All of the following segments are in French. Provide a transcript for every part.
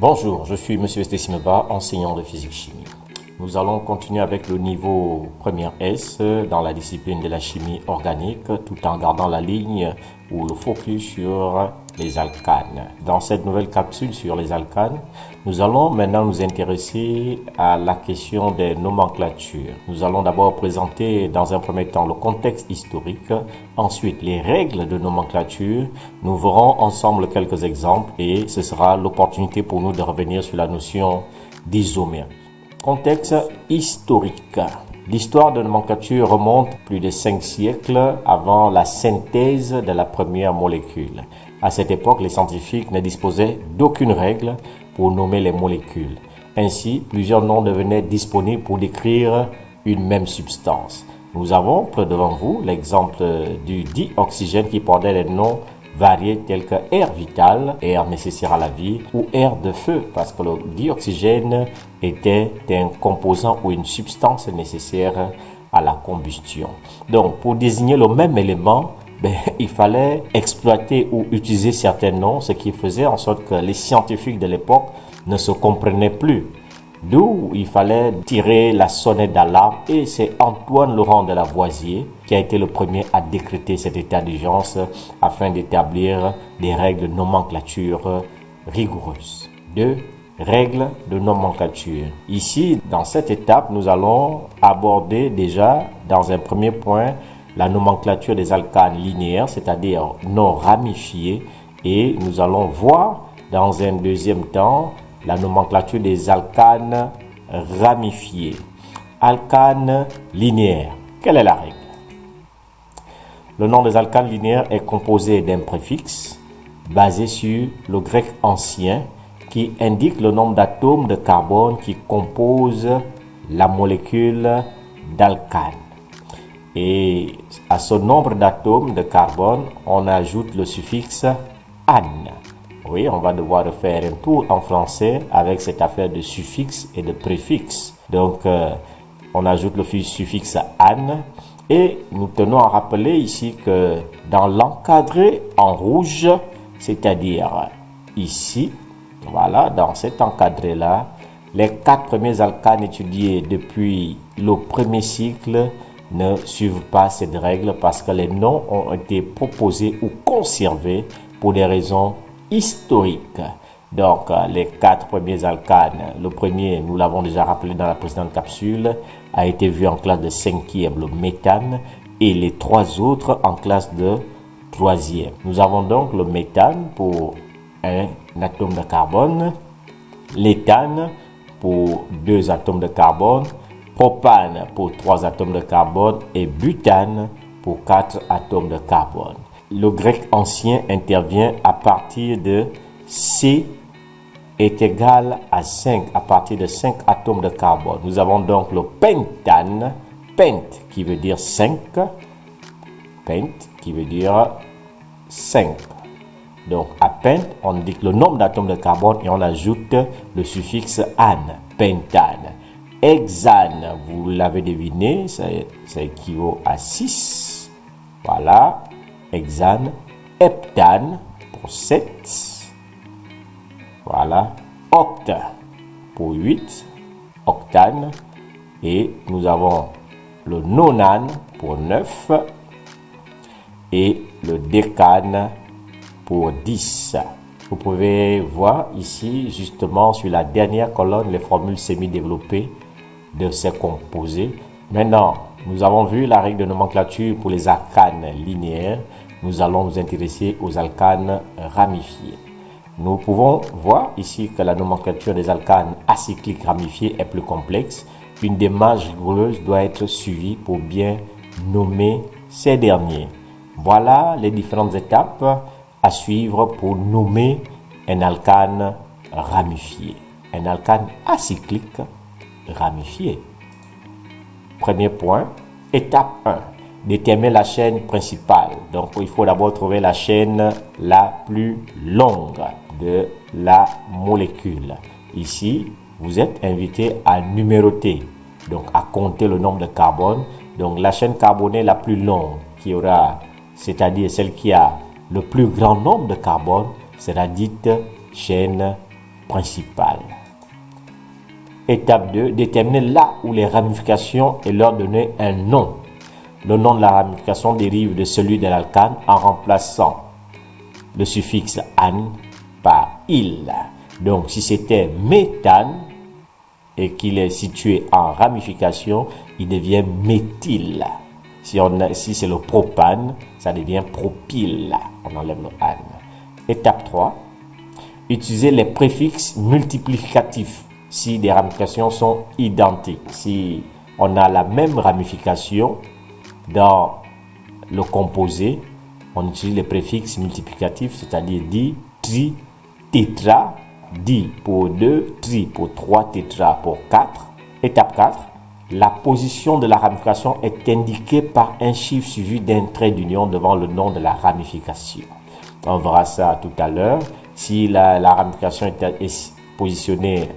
Bonjour, je suis Monsieur Estésimeba, enseignant de physique-chimie. Nous allons continuer avec le niveau première S dans la discipline de la chimie organique tout en gardant la ligne ou le focus sur les alcanes. Dans cette nouvelle capsule sur les alcanes, nous allons maintenant nous intéresser à la question des nomenclatures. Nous allons d'abord présenter dans un premier temps le contexte historique, ensuite les règles de nomenclature. Nous verrons ensemble quelques exemples et ce sera l'opportunité pour nous de revenir sur la notion d'isomère. Contexte historique. L'histoire de la nomenclature remonte plus de 5 siècles avant la synthèse de la première molécule. À cette époque, les scientifiques ne disposaient d'aucune règle pour nommer les molécules. Ainsi, plusieurs noms devenaient disponibles pour décrire une même substance. Nous avons près devant vous l'exemple du dioxygène qui portait les noms variés tels que air vital, air nécessaire à la vie, ou air de feu, parce que le dioxygène était un composant ou une substance nécessaire à la combustion. Donc, pour désigner le même élément, il fallait exploiter ou utiliser certains noms, ce qui faisait en sorte que les scientifiques de l'époque ne se comprenaient plus. D'où il fallait tirer la sonnette d'alarme et c'est Antoine Laurent de Lavoisier qui a été le premier à décréter cet état d'urgence afin d'établir des règles de nomenclature rigoureuses. 2. Règles de nomenclature. Ici, dans cette étape, nous allons aborder déjà dans un premier point la nomenclature des alcanes linéaires, c'est-à-dire non ramifiés, et nous allons voir dans un deuxième temps la nomenclature des alcanes ramifiés. Alcanes linéaires. Quelle est la règle? Le nom des alcanes linéaires est composé d'un préfixe basé sur le grec ancien qui indique le nombre d'atomes de carbone qui composent la molécule d'alcane. Et à ce nombre d'atomes de carbone, on ajoute le suffixe ane. Oui, on va devoir faire un tour en français avec cette affaire de suffixe et de préfixe. Donc, on ajoute le suffixe ane et nous tenons à rappeler ici que dans l'encadré en rouge, c'est-à-dire ici, voilà, dans cet encadré-là, les 4 premiers alcanes étudiés depuis le premier cycle ne suivent pas cette règle parce que les noms ont été proposés ou conservés pour des raisons historiques. Donc, les 4 premiers alcanes, le premier, nous l'avons déjà rappelé dans la précédente capsule, a été vu en classe de 5e, le méthane, et les 3 autres en classe de 3e. Nous avons donc le méthane pour un atome de carbone, l'éthane pour 2 atomes de carbone, propane pour 3 atomes de carbone et butane pour 4 atomes de carbone. Le grec ancien intervient à partir de C est égal à 5, à partir de 5 atomes de carbone. Nous avons donc le pentane, pent qui veut dire 5, pent qui veut dire 5. Donc à pent, on indique le nombre d'atomes de carbone et on ajoute le suffixe ane, pentane. Hexane, vous l'avez deviné, ça équivaut à 6. Voilà. Hexane, heptane pour 7, voilà, octe pour 8, octane, et nous avons le nonane pour 9 et le décane pour 10. Vous pouvez voir ici justement sur la dernière colonne les formules semi-développées de ces composés. Maintenant, nous avons vu la règle de nomenclature pour les alcanes linéaires. Nous allons nous intéresser aux alcanes ramifiés. Nous pouvons voir ici que la nomenclature des alcanes acycliques ramifiés est plus complexe. Une démarche rigoureuse doit être suivie pour bien nommer ces derniers. Voilà les différentes étapes à suivre pour nommer un alcane ramifié. Un alcane acyclique ramifié. Premier point, étape 1. Déterminer la chaîne principale. Donc, il faut d'abord trouver la chaîne la plus longue de la molécule. Ici, vous êtes invité à numéroter, donc à compter le nombre de carbone. Donc, la chaîne carbonée la plus longue qui aura, c'est-à-dire celle qui a le plus grand nombre de carbone, sera dite chaîne principale. Étape 2, déterminer là où les ramifications et leur donner un nom. Le nom de la ramification dérive de celui de l'alcane en remplaçant le suffixe -ane par -il. Donc, si c'était méthane et qu'il est situé en ramification, il devient méthyle. Si c'est le propane, ça devient propyle. On enlève le -ane. Étape 3, utiliser les préfixes multiplicatifs si des ramifications sont identiques. Si on a la même ramification dans le composé, on utilise les préfixes multiplicatifs, c'est-à-dire di, tri, tétra, di pour 2, tri pour 3, tétra pour 4. Étape 4, la position de la ramification est indiquée par un chiffre suivi d'un trait d'union devant le nom de la ramification. On verra ça tout à l'heure. Si la ramification est positionnée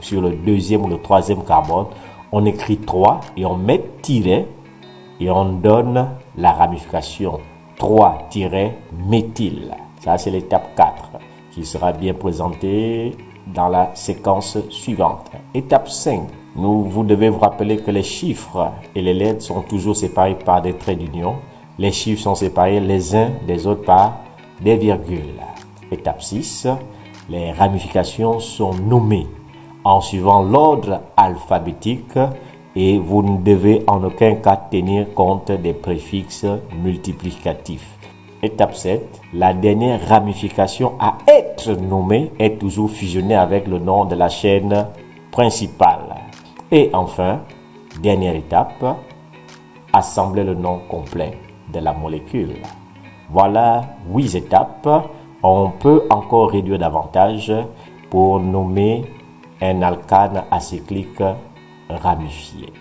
sur le deuxième ou le troisième carbone, on écrit 3 et on met tiret et on donne la ramification 3-méthyle. Ça, c'est l'étape 4 qui sera bien présentée dans la séquence suivante. Étape 5. Vous devez vous rappeler que les chiffres et les lettres sont toujours séparés par des traits d'union. Les chiffres sont séparés les uns des autres par des virgules. Étape 6. Les ramifications sont nommées en suivant l'ordre alphabétique et vous ne devez en aucun cas tenir compte des préfixes multiplicatifs. Étape 7. La dernière ramification à être nommée est toujours fusionnée avec le nom de la chaîne principale. Et enfin, dernière étape, assembler le nom complet de la molécule. Voilà 8 étapes. On peut encore réduire davantage pour nommer un alcane acyclique ramifié.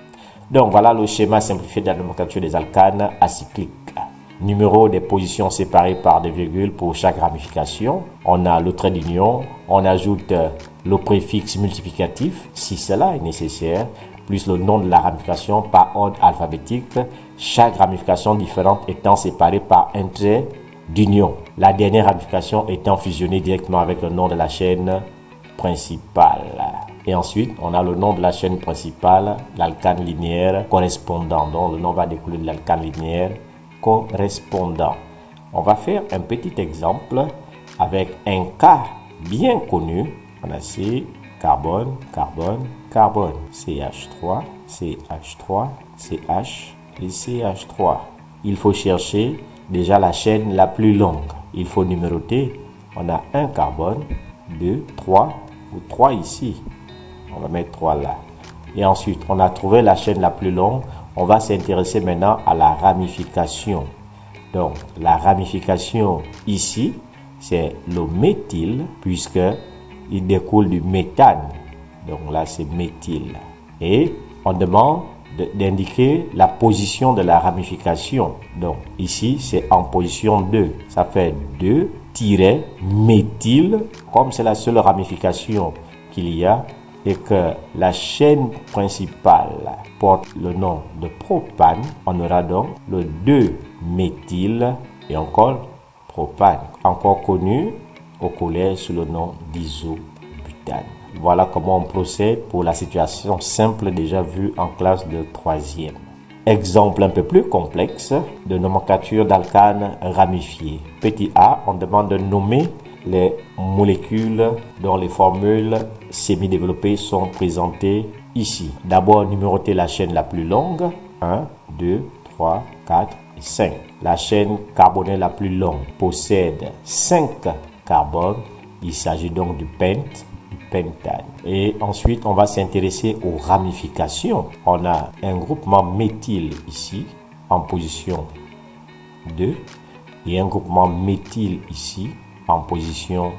Donc voilà le schéma simplifié de la nomenclature des alcanes acycliques. Numéro des positions séparées par des virgules pour chaque ramification. On a le trait d'union, on ajoute le préfixe multiplicatif si cela est nécessaire, plus le nom de la ramification par ordre alphabétique, chaque ramification différente étant séparée par un trait d'union. La dernière ramification étant fusionnée directement avec le nom de la chaîne principale. Et ensuite, on a le nom de la chaîne principale, l'alcane linéaire correspondant. Donc, le nom va découler de l'alcane linéaire correspondant. On va faire un petit exemple avec un cas bien connu. On a C, carbone, carbone, carbone. CH3, CH3, CH et CH3. Il faut chercher déjà la chaîne la plus longue. Il faut numéroter. On a un carbone, 2, 3 ou 3 ici. On va mettre 3 là. Et ensuite, on a trouvé la chaîne la plus longue. On va s'intéresser maintenant à la ramification. Donc, la ramification ici, c'est le méthyle, puisqu'il découle du méthane. Donc là, c'est méthyle. Et on demande d'indiquer la position de la ramification. Donc, ici, c'est en position 2. Ça fait 2-méthyle. Comme c'est la seule ramification qu'il y a, et que la chaîne principale porte le nom de propane, on aura donc le 2-méthyle et encore propane, encore connu au collège sous le nom d'isobutane. Voilà comment on procède pour la situation simple déjà vue en classe de 3e. Exemple un peu plus complexe de nomenclature d'alcanes ramifiés. Petit a, on demande de nommer les molécules dont les formules semi-développées sont présentées ici. D'abord, numéroter la chaîne la plus longue, 1, 2, 3, 4 et 5. La chaîne carbonée la plus longue possède 5 carbones. Il s'agit donc du pentane. Et ensuite, on va s'intéresser aux ramifications. On a un groupement méthyle ici, en position 2, et un groupement méthyle ici, en position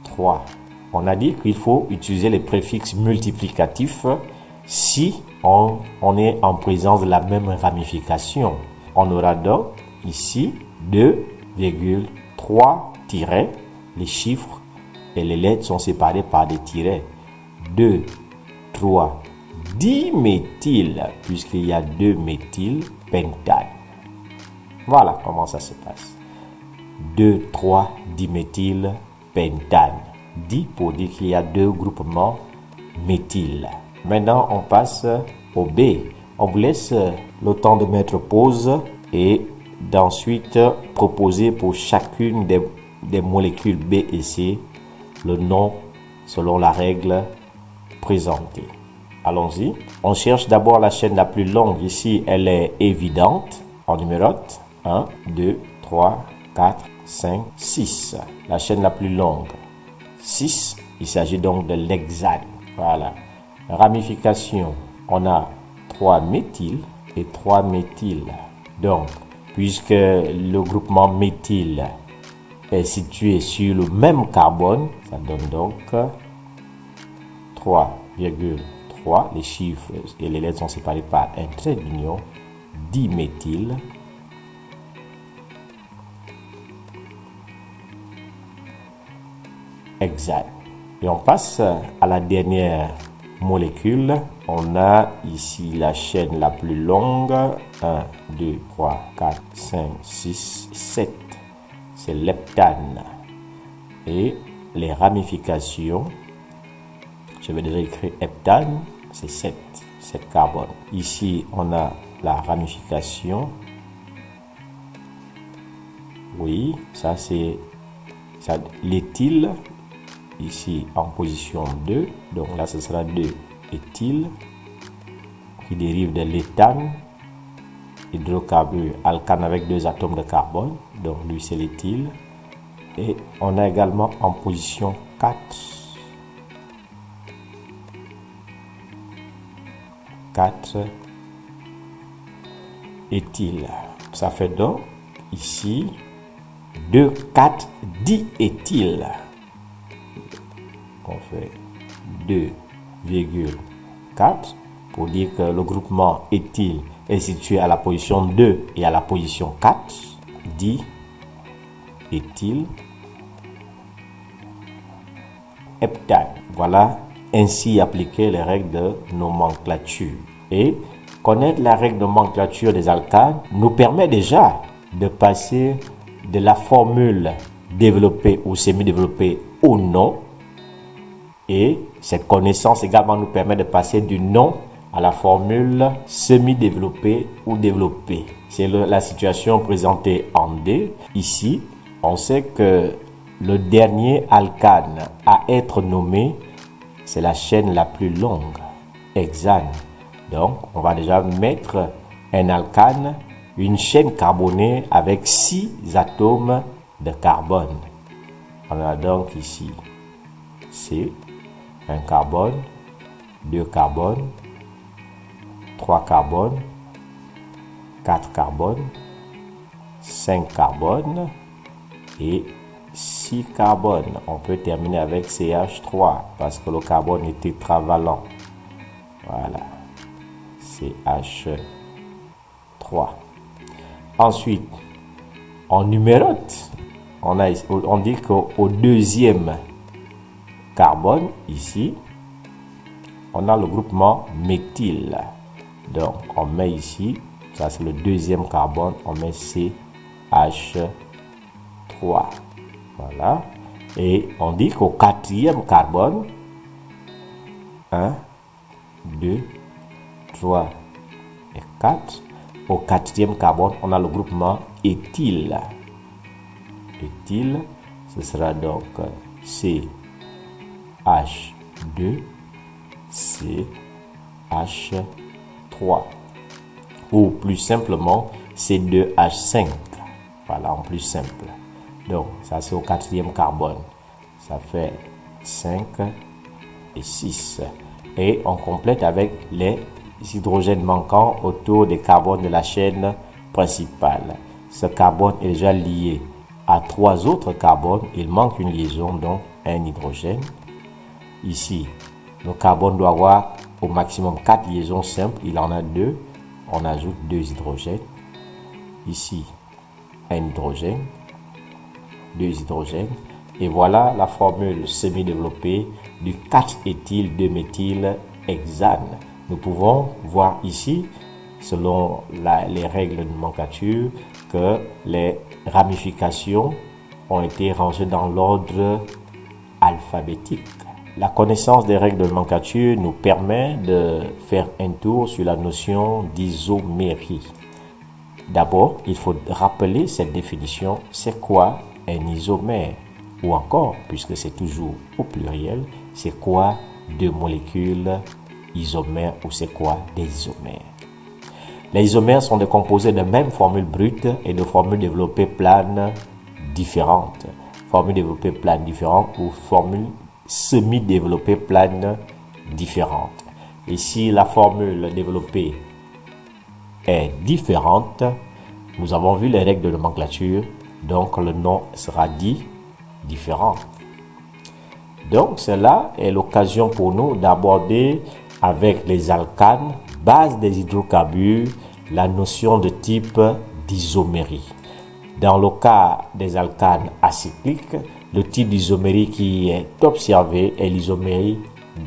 3. On a dit qu'il faut utiliser les préfixes multiplicatifs si on est en présence de la même ramification. On aura donc ici 2,3 tirets. Les chiffres et les lettres sont séparés par des tirets. 2, 3, 10 méthyle, puisqu'il y a 2 méthyle pentane. Voilà comment ça se passe. 2, 3, diméthyle pentane. di pour dire qu'il y a deux groupements méthyl. Maintenant, on passe au B. On vous laisse le temps de mettre pause et d'ensuite proposer pour chacune des molécules B et C le nom selon la règle présentée. Allons-y. On cherche d'abord la chaîne la plus longue. Ici, elle est évidente. On numérote 1, 2, 3, 4, 5, 6. La chaîne la plus longue, 6. Il s'agit donc de l'hexane. Voilà. Ramification, on a 3 méthyl et 3 méthyl. Donc, puisque le groupement méthyl est situé sur le même carbone, ça donne donc 3,3. Les chiffres et les lettres sont séparés par un trait d'union, diméthyl. Hexane. Et on passe à la dernière molécule. On a ici la chaîne la plus longue. 1, 2, 3, 4, 5, 6, 7. C'est l'heptane. Et les ramifications, je vais déjà écrire heptane, c'est 7 carbone. Ici, on a la ramification. Oui, ça c'est l'éthyle. Ici en position 2, donc là ce sera 2 éthyle qui dérive de l'éthane, hydrocarbure alcane avec 2 atomes de carbone, donc lui c'est l'éthyle. Et on a également en position 4 éthyle. Ça fait donc ici 2, 4 diéthyl. On fait 2,4 pour dire que le groupement éthyle est situé à la position 2 et à la position 4. Diéthyl heptane. Voilà ainsi appliquer les règles de nomenclature. Et connaître la règle de nomenclature des alcanes nous permet déjà de passer de la formule développée ou semi-développée au nom. Et cette connaissance également nous permet de passer du nom à la formule semi-développée ou développée. C'est la situation présentée en D. Ici, on sait que le dernier alcane à être nommé, c'est la chaîne la plus longue, hexane. Donc, on va déjà mettre un alcane, une chaîne carbonée avec 6 atomes de carbone. On a donc ici C, 1 carbone, 2 carbones, 3 carbones, 4 carbones, 5 carbones et 6 carbones. On peut terminer avec CH3 parce que le carbone est tétravalent. Voilà, CH3. Ensuite, on numérote. On dit qu'au deuxième carbone, ici, on a le groupement méthyle. Donc, on met ici, ça c'est le deuxième carbone, on met CH3. Voilà. Et on dit qu'au quatrième carbone, 1, 2, 3 et 4. Au quatrième carbone, on a le groupement éthyle. Éthyle, ce sera donc CH2, CH3. Ou plus simplement, C2H5. Voilà, en plus simple. Donc, ça c'est au quatrième carbone. Ça fait 5 et 6. Et on complète avec les hydrogènes manquants autour des carbones de la chaîne principale. Ce carbone est déjà lié à 3 autres carbones. Il manque une liaison, donc un hydrogène. Ici, le carbone doit avoir au maximum 4 liaisons simples. Il en a 2. On ajoute 2 hydrogènes. Ici, un hydrogène, 2 hydrogènes. Et voilà la formule semi-développée du 4-éthyl-2-méthylhexane. Nous pouvons voir ici, selon les règles de nomenclature, que les ramifications ont été rangées dans l'ordre alphabétique. La connaissance des règles de nomenclature nous permet de faire un tour sur la notion d'isomérie. D'abord, il faut rappeler cette définition. C'est quoi un isomère? Ou encore, puisque c'est toujours au pluriel, c'est quoi deux molécules isomères ou c'est quoi des isomères? Les isomères sont des composés de même formule brute et de formules développées planes différentes. Formules développées planes différentes ou formules semi-développées planes différentes. Et si la formule développée est différente, nous avons vu les règles de nomenclature, donc le nom sera dit différent. Donc cela est l'occasion pour nous d'aborder avec les alcanes, base des hydrocarbures, la notion de type d'isomérie. Dans le cas des alcanes acycliques, le type d'isomérie qui est observé est l'isomérie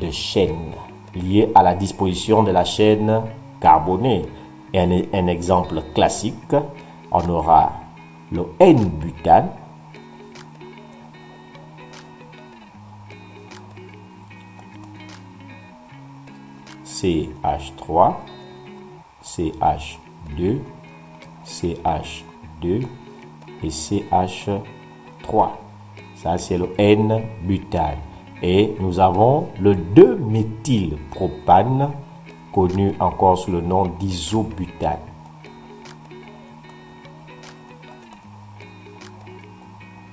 de chaîne, liée à la disposition de la chaîne carbonée. Et un exemple classique, on aura le N-butane, CH3, CH2, CH2 et CH3. Ça, c'est le N-butane. Et nous avons le 2-méthylpropane, connu encore sous le nom d'isobutane.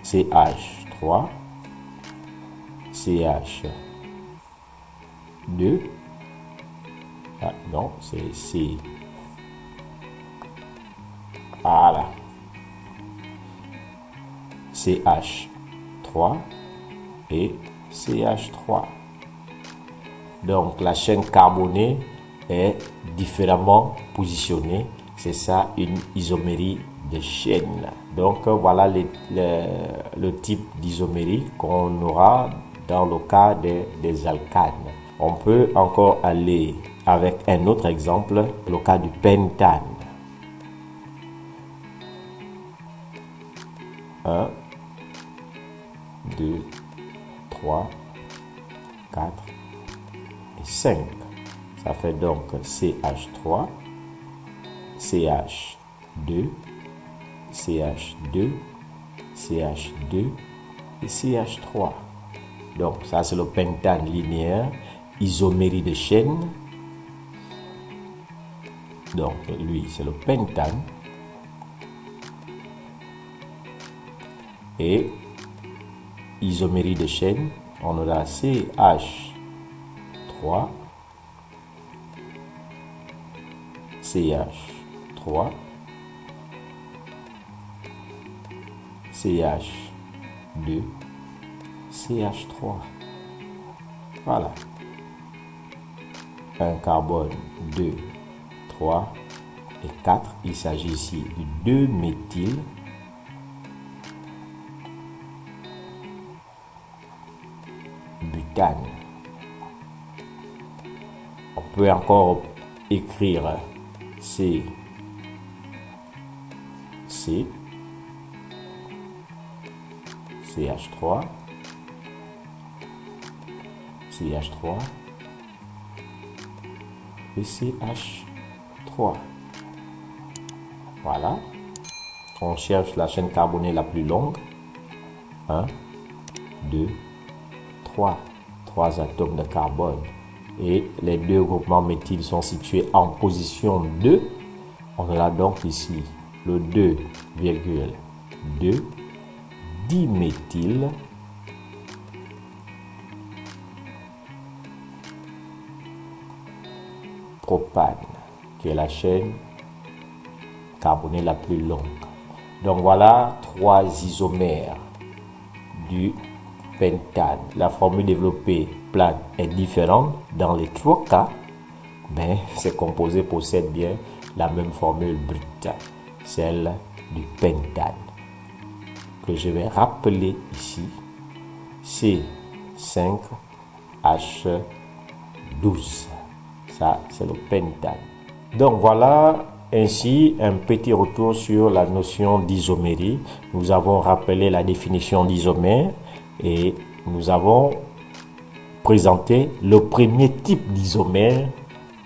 CH3, CH2, ah non, c'est C. Voilà. CH3 et CH3. Donc la chaîne carbonée est différemment positionnée. C'est ça une isomérie de chaîne. Donc voilà le type d'isomérie qu'on aura dans le cas des alcanes. On peut encore aller avec un autre exemple, le cas du pentane. 1, 2, 3, 4 et 5. Ça fait donc CH3, CH2, CH2, CH2 et CH3. Donc ça c'est le pentane linéaire, isomérie de chaîne. Donc lui c'est le pentane. Et isomérie de chaîne, on aura CH3, CH3, CH2, CH3. Voilà. Un carbone, 2, 3 et 4. Il s'agit ici du 2-méthyl. Butane. On peut encore écrire C, CH3, CH3 et CH3. Voilà. On cherche la chaîne carbonée la plus longue. 1, 2, 3. 3 atomes de carbone. Et les deux groupements méthyl sont situés en position 2. On a donc ici le 2,2 diméthyl propane, qui est la chaîne carbonée la plus longue. Donc voilà 3 isomères du pentane. La formule développée plane est différente dans les 3 cas, mais ces composés possèdent bien la même formule brute, celle du pentane, que je vais rappeler ici, C5H12. Ça, c'est le pentane. Donc voilà ainsi un petit retour sur la notion d'isomérie. Nous avons rappelé la définition d'isomère et nous avons présenté le premier type d'isomère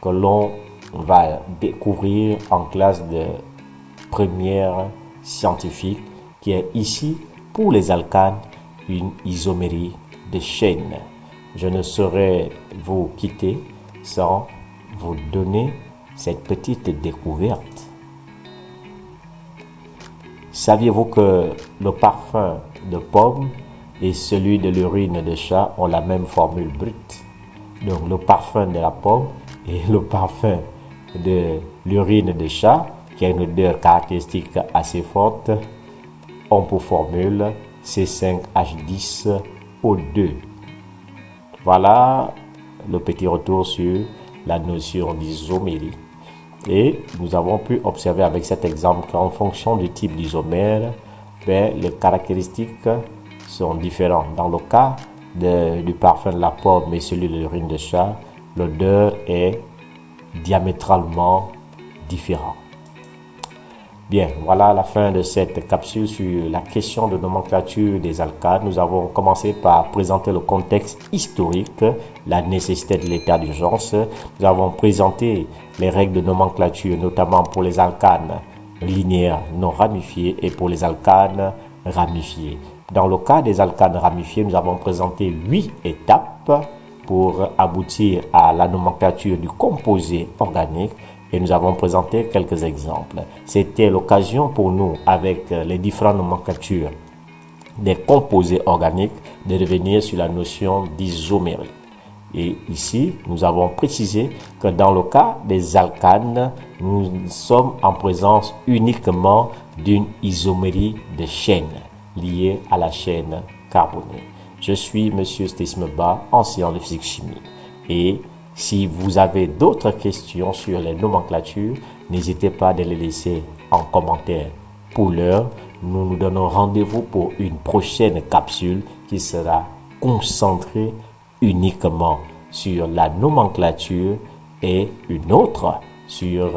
que l'on va découvrir en classe de première scientifique, qui est ici, pour les alcanes, une isomérie de chaîne. Je ne saurais vous quitter sans vous donner cette petite découverte. Saviez-vous que le parfum de pomme et celui de l'urine de chat ont la même formule brute? Donc le parfum de la pomme et le parfum de l'urine de chat, qui a une odeur caractéristique assez forte, ont pour formule C5H10O2. Voilà le petit retour sur la notion d'isomérie. Et nous avons pu observer avec cet exemple qu'en fonction du type d'isomère, les caractéristiques sont différentes. Dans le cas du parfum de la pomme et celui de l'urine de chat, l'odeur est diamétralement différente. Bien, voilà la fin de cette capsule sur la question de nomenclature des alcanes. Nous avons commencé par présenter le contexte historique, la nécessité de l'état d'urgence. Nous avons présenté les règles de nomenclature, notamment pour les alcanes linéaires non ramifiés et pour les alcanes ramifiés. Dans le cas des alcanes ramifiés, nous avons présenté 8 étapes pour aboutir à la nomenclature du composé organique. Et nous avons présenté quelques exemples. C'était l'occasion pour nous, avec les différentes nomenclatures des composés organiques, de revenir sur la notion d'isomérie. Et ici, nous avons précisé que dans le cas des alcanes, nous sommes en présence uniquement d'une isomérie de chaîne liée à la chaîne carbonée. Je suis M. Stésme Ba, enseignant de physique-chimie. Et si vous avez d'autres questions sur les nomenclatures, n'hésitez pas à les laisser en commentaire. Pour l'heure, nous nous donnons rendez-vous pour une prochaine capsule qui sera concentrée uniquement sur la nomenclature et une autre sur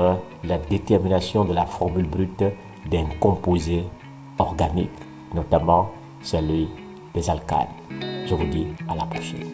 la détermination de la formule brute d'un composé organique, notamment celui des alcanes. Je vous dis à la prochaine.